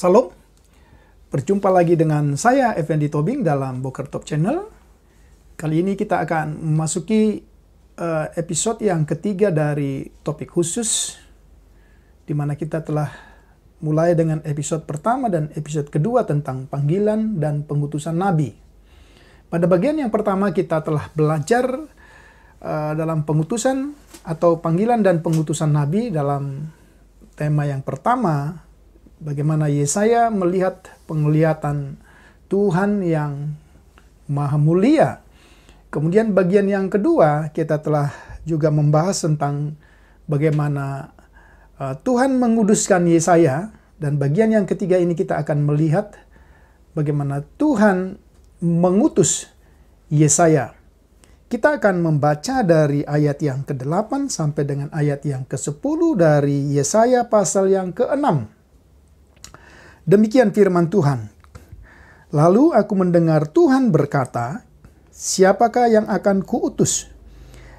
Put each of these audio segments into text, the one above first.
Salam, berjumpa lagi dengan saya Effendi Tobing dalam Boker Top Channel. Kali ini kita akan memasuki episode yang ketiga dari topik khusus, di mana kita telah mulai dengan episode pertama dan episode kedua tentang panggilan dan pengutusan Nabi. Pada bagian yang pertama kita telah belajar dalam pengutusan atau panggilan dan pengutusan Nabi dalam tema yang pertama, bagaimana Yesaya melihat penglihatan Tuhan yang maha mulia. Kemudian bagian yang kedua kita telah juga membahas tentang bagaimana Tuhan menguduskan Yesaya. Dan bagian yang ketiga ini kita akan melihat bagaimana Tuhan mengutus Yesaya. Kita akan membaca dari ayat yang ke-8 sampai dengan ayat yang ke-10 dari Yesaya pasal yang ke-6. Demikian firman Tuhan. Lalu aku mendengar Tuhan berkata, siapakah yang akan kuutus?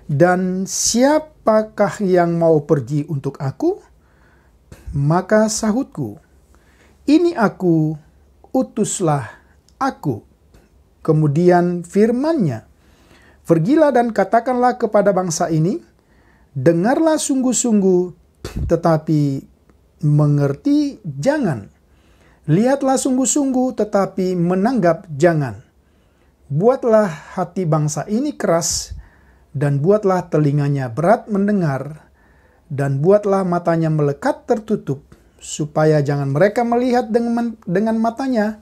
Dan siapakah yang mau pergi untuk aku? Maka sahutku, ini aku, utuslah aku. Kemudian firman-Nya, pergilah dan katakanlah kepada bangsa ini, dengarlah sungguh-sungguh, tetapi mengerti jangan. Lihatlah sungguh-sungguh tetapi menanggap jangan. Buatlah hati bangsa ini keras, dan buatlah telinganya berat mendengar, dan buatlah matanya melekat tertutup, supaya jangan mereka melihat dengan matanya,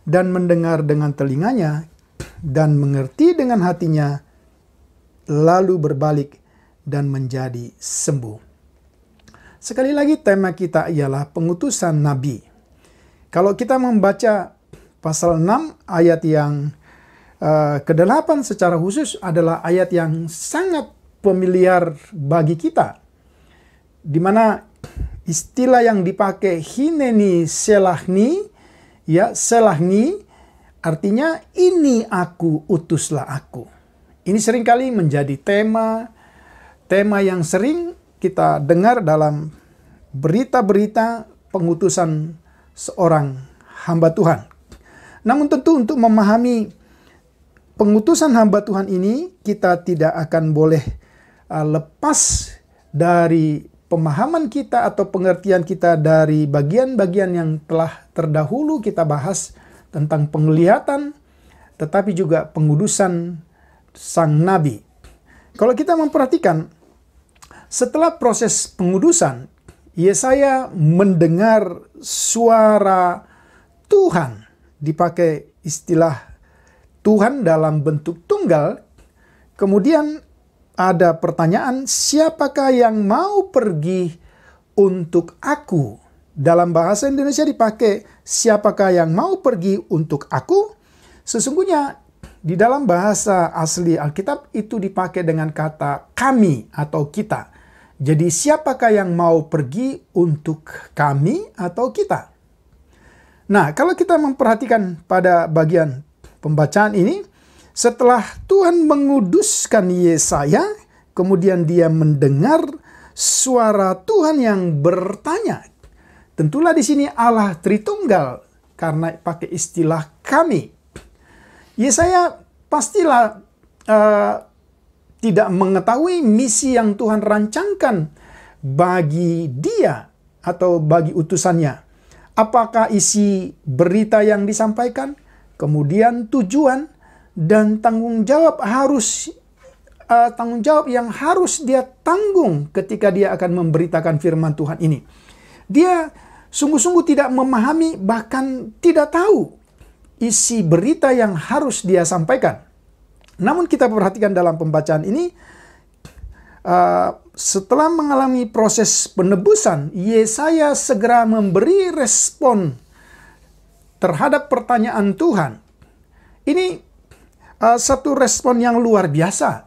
dan mendengar dengan telinganya, dan mengerti dengan hatinya, lalu berbalik dan menjadi sembuh. Sekali lagi tema kita ialah pengutusan Nabi. Kalau kita membaca pasal 6 ayat yang ke-8 secara khusus adalah ayat yang sangat familiar bagi kita. Di mana istilah yang dipakai hineni selahni, ya selahni artinya ini aku, utuslah aku. Ini seringkali menjadi tema yang sering kita dengar dalam berita-berita pengutusan seorang hamba Tuhan. Namun tentu untuk memahami pengutusan hamba Tuhan ini, kita tidak akan boleh lepas dari pemahaman kita atau pengertian kita dari bagian-bagian yang telah terdahulu kita bahas tentang penglihatan, tetapi juga pengudusan sang nabi. Kalau kita memperhatikan, setelah proses pengudusan, Yesaya mendengar suara Tuhan, dipakai istilah Tuhan dalam bentuk tunggal. Kemudian ada pertanyaan, siapakah yang mau pergi untuk aku? Dalam bahasa Indonesia dipakai, siapakah yang mau pergi untuk aku? Sesungguhnya di dalam bahasa asli Alkitab itu dipakai dengan kata kami atau kita. Jadi siapakah yang mau pergi untuk kami atau kita? Nah, kalau kita memperhatikan pada bagian pembacaan ini, setelah Tuhan menguduskan Yesaya, kemudian dia mendengar suara Tuhan yang bertanya. Tentulah di sini Allah Tritunggal karena pakai istilah kami. Yesaya pastilah tidak mengetahui misi yang Tuhan rancangkan bagi dia atau bagi utusannya. Apakah isi berita yang disampaikan, kemudian tujuan, dan tanggung jawab yang harus dia tanggung ketika dia akan memberitakan firman Tuhan ini. Dia sungguh-sungguh tidak memahami, bahkan tidak tahu isi berita yang harus dia sampaikan. Namun kita perhatikan dalam pembacaan ini, setelah mengalami proses penebusan, Yesaya segera memberi respon terhadap pertanyaan Tuhan. Ini satu respon yang luar biasa.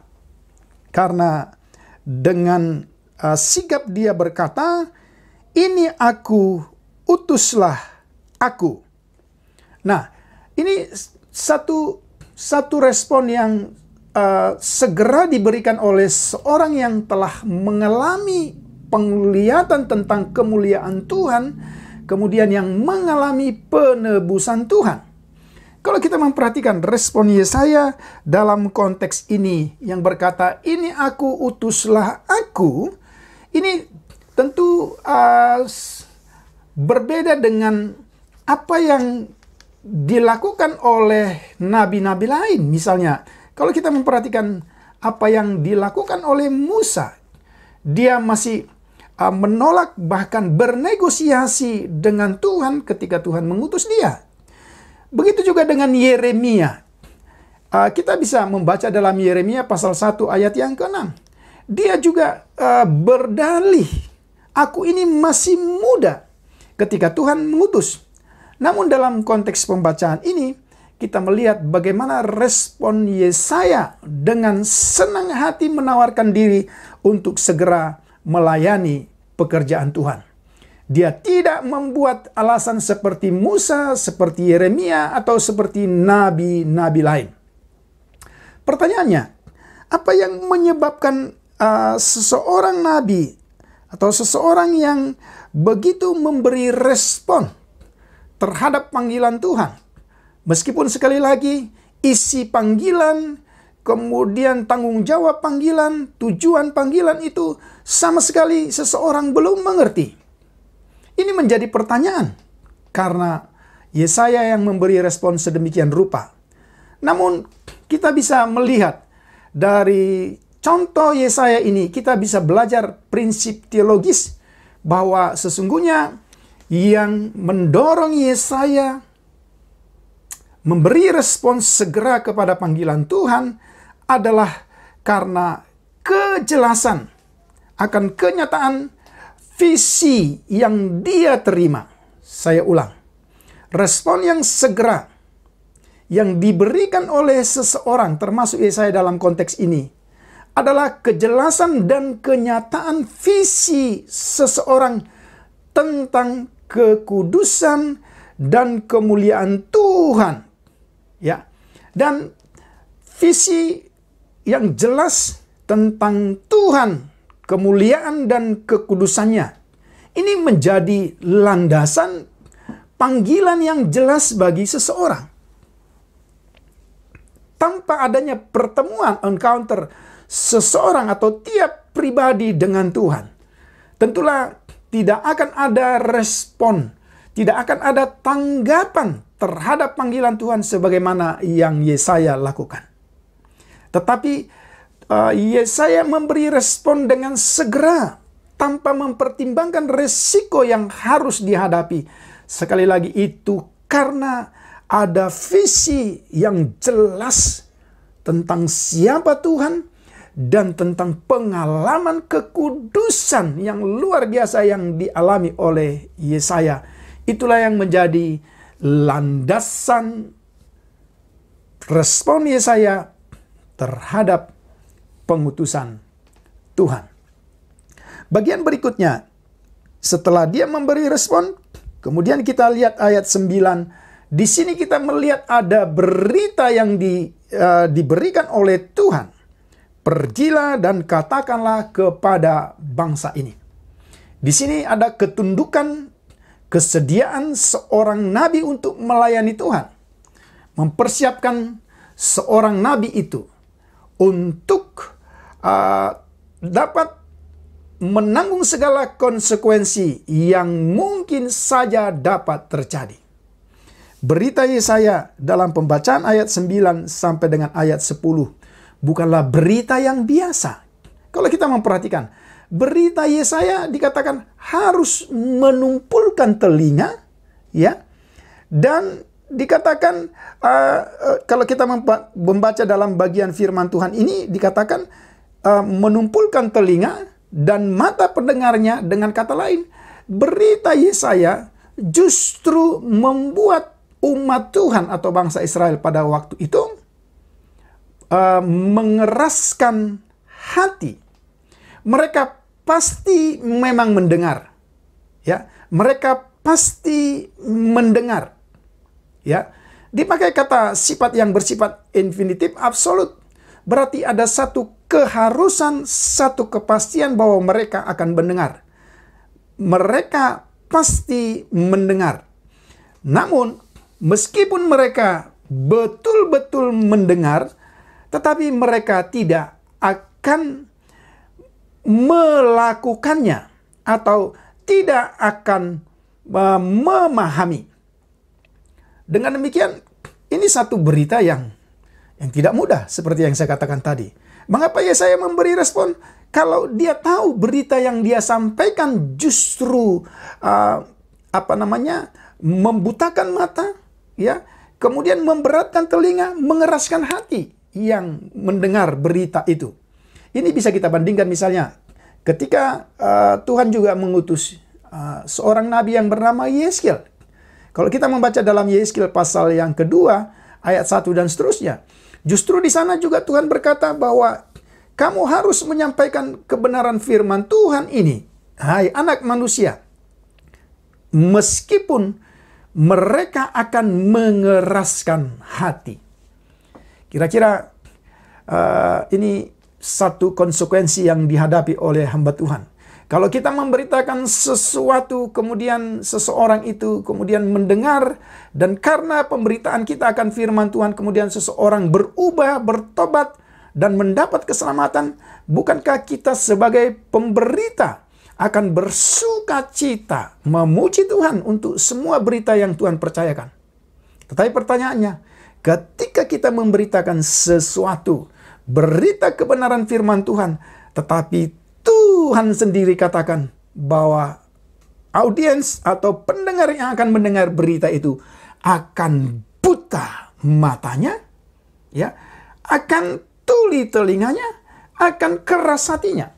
Karena dengan sigap dia berkata, "Ini aku, utuslah aku." Nah, ini satu respon yang segera diberikan oleh seorang yang telah mengalami penglihatan tentang kemuliaan Tuhan, kemudian yang mengalami penebusan Tuhan. Kalau kita memperhatikan respon Yesaya dalam konteks ini yang berkata, "Ini aku, utuslah aku," ini tentu berbeda dengan apa yang dilakukan oleh nabi-nabi lain. Misalnya, kalau kita memperhatikan apa yang dilakukan oleh Musa, dia masih menolak, bahkan bernegosiasi dengan Tuhan ketika Tuhan mengutus dia. Begitu juga dengan Yeremia. Kita bisa membaca dalam Yeremia pasal 1 ayat yang ke-6. Dia juga berdalih, "Aku ini masih muda," ketika Tuhan mengutus. Namun dalam konteks pembacaan ini, kita melihat bagaimana respon Yesaya dengan senang hati menawarkan diri untuk segera melayani pekerjaan Tuhan. Dia tidak membuat alasan seperti Musa, seperti Yeremia, atau seperti nabi-nabi lain. Pertanyaannya, apa yang menyebabkan seseorang nabi atau seseorang yang begitu memberi respon terhadap panggilan Tuhan? Meskipun sekali lagi isi panggilan, kemudian tanggung jawab panggilan, tujuan panggilan itu sama sekali seseorang belum mengerti. Ini menjadi pertanyaan karena Yesaya yang memberi respon sedemikian rupa. Namun kita bisa melihat dari contoh Yesaya ini, kita bisa belajar prinsip teologis bahwa sesungguhnya yang mendorong Yesaya memberi respons segera kepada panggilan Tuhan adalah karena kejelasan akan kenyataan visi yang dia terima. Saya ulang. Respon yang segera yang diberikan oleh seseorang, termasuk Yesaya dalam konteks ini, adalah kejelasan dan kenyataan visi seseorang tentang kekudusan dan kemuliaan Tuhan. Ya. Dan visi yang jelas tentang Tuhan, kemuliaan dan kekudusannya. Ini menjadi landasan panggilan yang jelas bagi seseorang. Tanpa adanya pertemuan, encounter seseorang atau tiap pribadi dengan Tuhan, tentulah tidak akan ada respon, tidak akan ada tanggapan terhadap panggilan Tuhan sebagaimana yang Yesaya lakukan. Tetapi Yesaya memberi respon dengan segera tanpa mempertimbangkan resiko yang harus dihadapi. Sekali lagi itu karena ada visi yang jelas tentang siapa Tuhan dan tentang pengalaman kekudusan yang luar biasa yang dialami oleh Yesaya. Itulah yang menjadi landasan respon Yesaya terhadap pengutusan Tuhan. Bagian berikutnya, setelah dia memberi respon, kemudian kita lihat ayat 9. Di sini kita melihat ada berita yang diberikan oleh Tuhan. "Pergilah dan katakanlah kepada bangsa ini." Di sini ada ketundukan, kesediaan seorang nabi untuk melayani Tuhan. Mempersiapkan seorang nabi itu untuk dapat menanggung segala konsekuensi yang mungkin saja dapat terjadi. Berita Yesaya dalam pembacaan ayat 9 sampai dengan ayat 10 bukanlah berita yang biasa. Kalau kita memperhatikan, berita Yesaya dikatakan harus menumpulkan telinga, ya, dan dikatakan kalau kita membaca dalam bagian firman Tuhan ini dikatakan menumpulkan telinga dan mata pendengarnya. Dengan kata lain, berita Yesaya justru membuat umat Tuhan atau bangsa Israel pada waktu itu mengeraskan hati. Mereka pasti memang mendengar, ya. Mereka pasti mendengar, ya. Dipakai kata sifat yang bersifat infinitif absolut. Berarti ada satu keharusan, satu kepastian bahwa mereka akan mendengar. Mereka pasti mendengar. Namun meskipun mereka betul-betul mendengar, tetapi mereka tidak akan melakukannya atau tidak akan memahami. Dengan demikian, ini satu berita yang tidak mudah seperti yang saya katakan tadi. Mengapa Yesaya memberi respon? Kalau dia tahu berita yang dia sampaikan justru membutakan mata, ya, kemudian memberatkan telinga, mengeraskan hati yang mendengar berita itu. Ini bisa kita bandingkan misalnya ketika Tuhan juga mengutus seorang nabi yang bernama Yeskel. Kalau kita membaca dalam Yeskel pasal yang kedua, ayat 1 dan seterusnya, justru di sana juga Tuhan berkata bahwa kamu harus menyampaikan kebenaran firman Tuhan ini, hai anak manusia, meskipun mereka akan mengeraskan hati. Kira-kira ini satu konsekuensi yang dihadapi oleh hamba Tuhan. Kalau kita memberitakan sesuatu, kemudian seseorang itu kemudian mendengar, dan karena pemberitaan kita akan firman Tuhan, kemudian seseorang berubah, bertobat, dan mendapat keselamatan, bukankah kita sebagai pemberita akan bersuka cita memuji Tuhan untuk semua berita yang Tuhan percayakan? Tetapi pertanyaannya, ketika kita memberitakan sesuatu, berita kebenaran firman Tuhan, tetapi Tuhan sendiri katakan bahwa audiens atau pendengar yang akan mendengar berita itu akan buta matanya, ya, akan tuli telinganya, akan keras hatinya.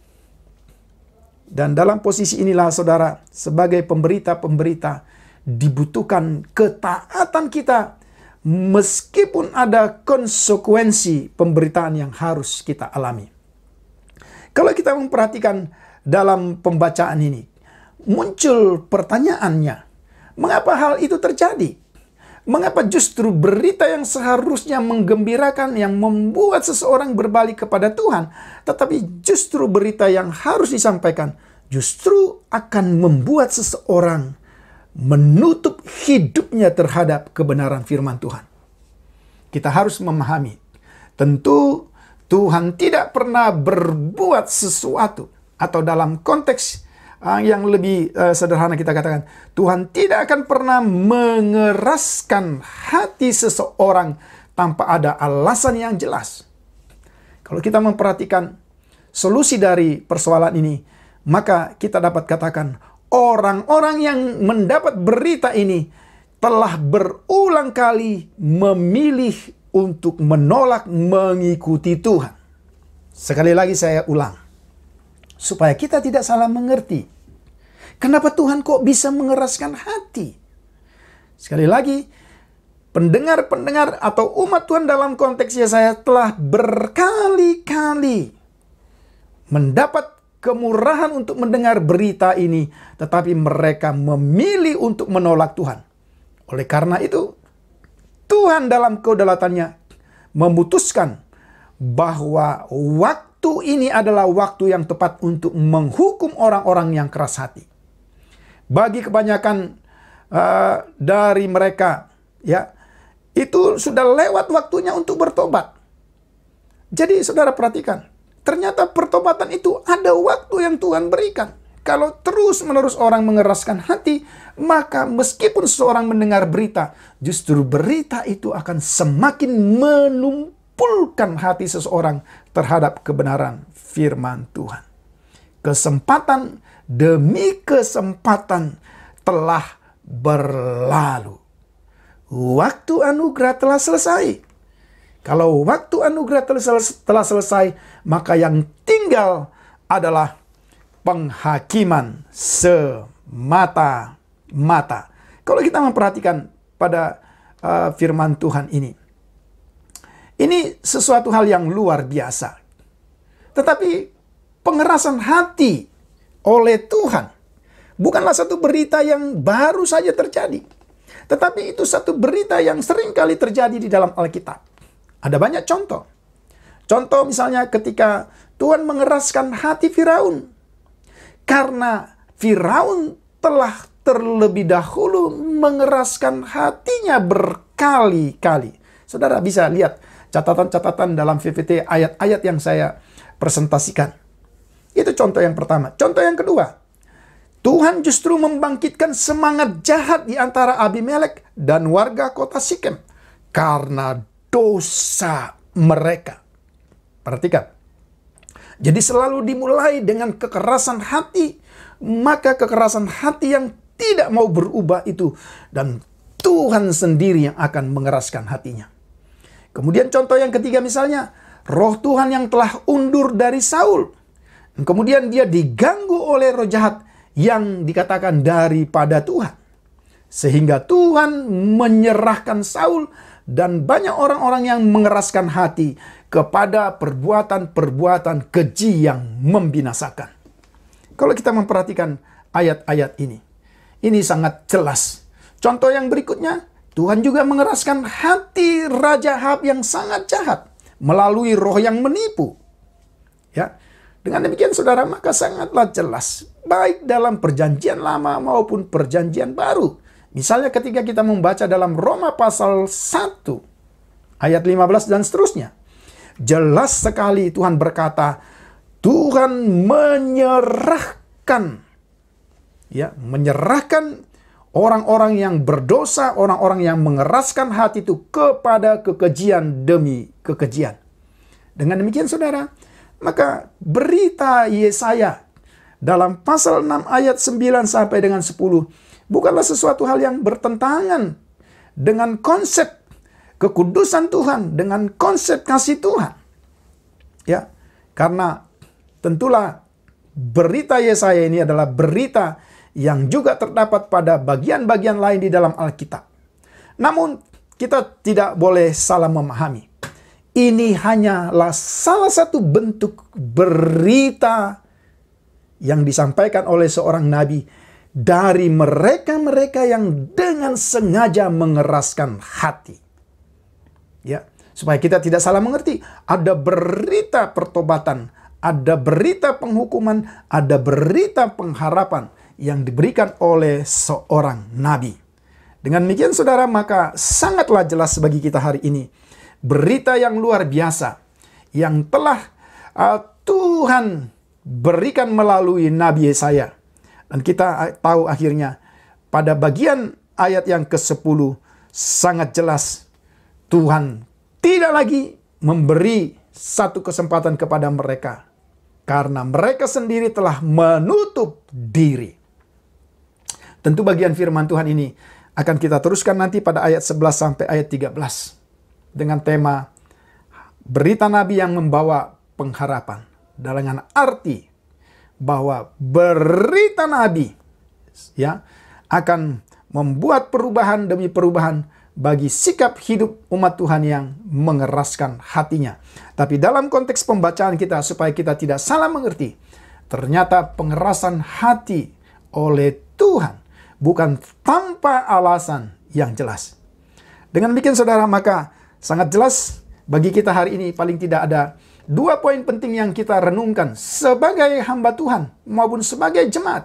Dan dalam posisi inilah saudara, sebagai pemberita-pemberita dibutuhkan ketaatan kita meskipun ada konsekuensi pemberitaan yang harus kita alami. Kalau kita memperhatikan dalam pembacaan ini, muncul pertanyaannya, mengapa hal itu terjadi? Mengapa justru berita yang seharusnya menggembirakan, yang membuat seseorang berbalik kepada Tuhan, tetapi justru berita yang harus disampaikan justru akan membuat seseorang menutup hidupnya terhadap kebenaran firman Tuhan? Kita harus memahami, tentu Tuhan tidak pernah berbuat sesuatu, atau dalam konteks yang lebih sederhana kita katakan, Tuhan tidak akan pernah mengeraskan hati seseorang tanpa ada alasan yang jelas. Kalau kita memperhatikan solusi dari persoalan ini, maka kita dapat katakan orang-orang yang mendapat berita ini telah berulang kali memilih untuk menolak mengikuti Tuhan. Sekali lagi saya ulang, supaya kita tidak salah mengerti. Kenapa Tuhan kok bisa mengeraskan hati? Sekali lagi, pendengar-pendengar atau umat Tuhan dalam konteksnya saya telah berkali-kali mendapat kemurahan untuk mendengar berita ini, tetapi mereka memilih untuk menolak Tuhan. Oleh karena itu, Tuhan dalam kedaulatannya memutuskan bahwa waktu ini adalah waktu yang tepat untuk menghukum orang-orang yang keras hati. Bagi kebanyakan dari mereka, ya, itu sudah lewat waktunya untuk bertobat. Jadi saudara perhatikan, ternyata pertobatan itu ada waktu yang Tuhan berikan. kalau terus-menerus orang mengeraskan hati, maka meskipun seseorang mendengar berita, justru berita itu akan semakin menumpulkan hati seseorang terhadap kebenaran firman Tuhan. Kesempatan demi kesempatan telah berlalu. Waktu anugerah telah selesai. Kalau waktu anugerah telah selesai, maka yang tinggal adalah penghakiman semata-mata. Kalau kita memperhatikan pada firman Tuhan ini sesuatu hal yang luar biasa. Tetapi pengerasan hati oleh Tuhan bukanlah satu berita yang baru saja terjadi. Tetapi itu satu berita yang sering kali terjadi di dalam Alkitab. Ada banyak contoh. Contoh misalnya ketika Tuhan mengeraskan hati Firaun. Karena Firaun telah terlebih dahulu mengeraskan hatinya berkali-kali. Saudara bisa lihat catatan-catatan dalam PPT ayat-ayat yang saya presentasikan. Itu contoh yang pertama. Contoh yang kedua. Tuhan justru membangkitkan semangat jahat di antara Abimelek dan warga kota Sikem. Karena dosa mereka. Perhatikan. Jadi selalu dimulai dengan kekerasan hati. Maka kekerasan hati yang tidak mau berubah itu. Dan Tuhan sendiri yang akan mengeraskan hatinya. Kemudian contoh yang ketiga misalnya. Roh Tuhan yang telah undur dari Saul. Kemudian dia diganggu oleh roh jahat yang dikatakan daripada Tuhan. Sehingga Tuhan menyerahkan Saul dan banyak orang-orang yang mengeraskan hati kepada perbuatan-perbuatan keji yang membinasakan. Kalau kita memperhatikan ayat-ayat ini sangat jelas. Contoh yang berikutnya, Tuhan juga mengeraskan hati Raja Ahab yang sangat jahat melalui roh yang menipu. Ya, dengan demikian saudara, maka sangatlah jelas baik dalam perjanjian lama maupun perjanjian baru. Misalnya ketika kita membaca dalam Roma pasal 1 ayat 15 dan seterusnya. Jelas sekali Tuhan berkata, Tuhan menyerahkan orang-orang yang berdosa, orang-orang yang mengeraskan hati itu kepada kekejian demi kekejian. Dengan demikian saudara, maka berita Yesaya dalam pasal 6 ayat 9 sampai dengan 10 bukanlah sesuatu hal yang bertentangan dengan konsep kekudusan Tuhan, dengan konsep kasih Tuhan. Ya, karena tentulah berita Yesaya ini adalah berita yang juga terdapat pada bagian-bagian lain di dalam Alkitab. Namun kita tidak boleh salah memahami. Ini hanyalah salah satu bentuk berita yang disampaikan oleh seorang nabi dari mereka-mereka yang dengan sengaja mengeraskan hati. Ya, supaya kita tidak salah mengerti, ada berita pertobatan, ada berita penghukuman, ada berita pengharapan yang diberikan oleh seorang nabi. Dengan demikian saudara, maka sangatlah jelas bagi kita hari ini berita yang luar biasa yang telah Tuhan berikan melalui Nabi Yesaya. Dan kita tahu akhirnya pada bagian ayat yang ke-10 sangat jelas Tuhan tidak lagi memberi satu kesempatan kepada mereka karena mereka sendiri telah menutup diri. Tentu bagian firman Tuhan ini akan kita teruskan nanti pada ayat 11 sampai ayat 13 dengan tema berita nabi yang membawa pengharapan, dengan arti bahwa berita nabi ya akan membuat perubahan demi perubahan bagi sikap hidup umat Tuhan yang mengeraskan hatinya. Tapi dalam konteks pembacaan kita supaya kita tidak salah mengerti, ternyata pengerasan hati oleh Tuhan bukan tanpa alasan yang jelas. Dengan demikian saudara, maka sangat jelas bagi kita hari ini paling tidak ada 2 poin penting yang kita renungkan sebagai hamba Tuhan maupun sebagai jemaat.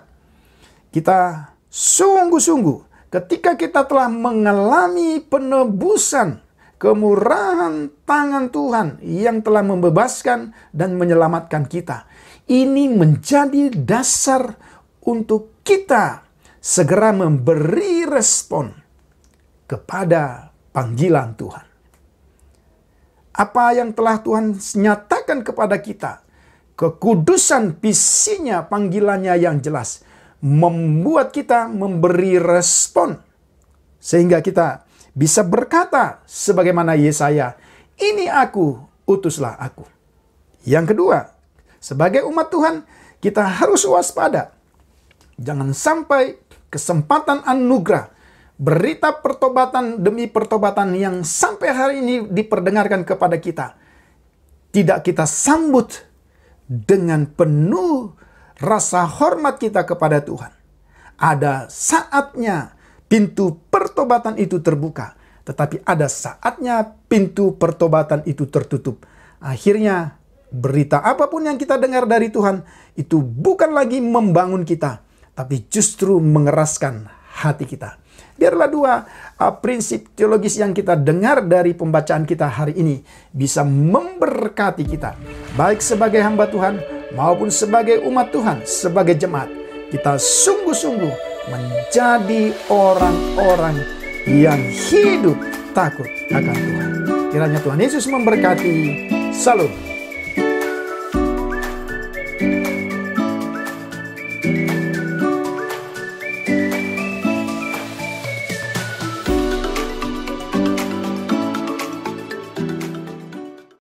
Kita sungguh-sungguh ketika kita telah mengalami penebusan, kemurahan tangan Tuhan yang telah membebaskan dan menyelamatkan kita. Ini menjadi dasar untuk kita segera memberi respon kepada panggilan Tuhan. Apa yang telah Tuhan nyatakan kepada kita, kekudusan visinya, panggilannya yang jelas, membuat kita memberi respon. Sehingga kita bisa berkata sebagaimana Yesaya, "Ini aku, utuslah aku." Yang kedua, sebagai umat Tuhan, kita harus waspada. Jangan sampai kesempatan anugerah, berita pertobatan demi pertobatan yang sampai hari ini diperdengarkan kepada kita, tidak kita sambut dengan penuh rasa hormat kita kepada Tuhan. Ada saatnya pintu pertobatan itu terbuka, tetapi ada saatnya pintu pertobatan itu tertutup. Akhirnya berita apapun yang kita dengar dari Tuhan itu bukan lagi membangun kita, tapi justru mengeraskan hati kita. Biarlah dua prinsip teologis yang kita dengar dari pembacaan kita hari ini bisa memberkati kita. Baik sebagai hamba Tuhan maupun sebagai umat Tuhan, sebagai jemaat. Kita sungguh-sungguh menjadi orang-orang yang hidup takut akan Tuhan. Kiranya Tuhan Yesus memberkati. Salam.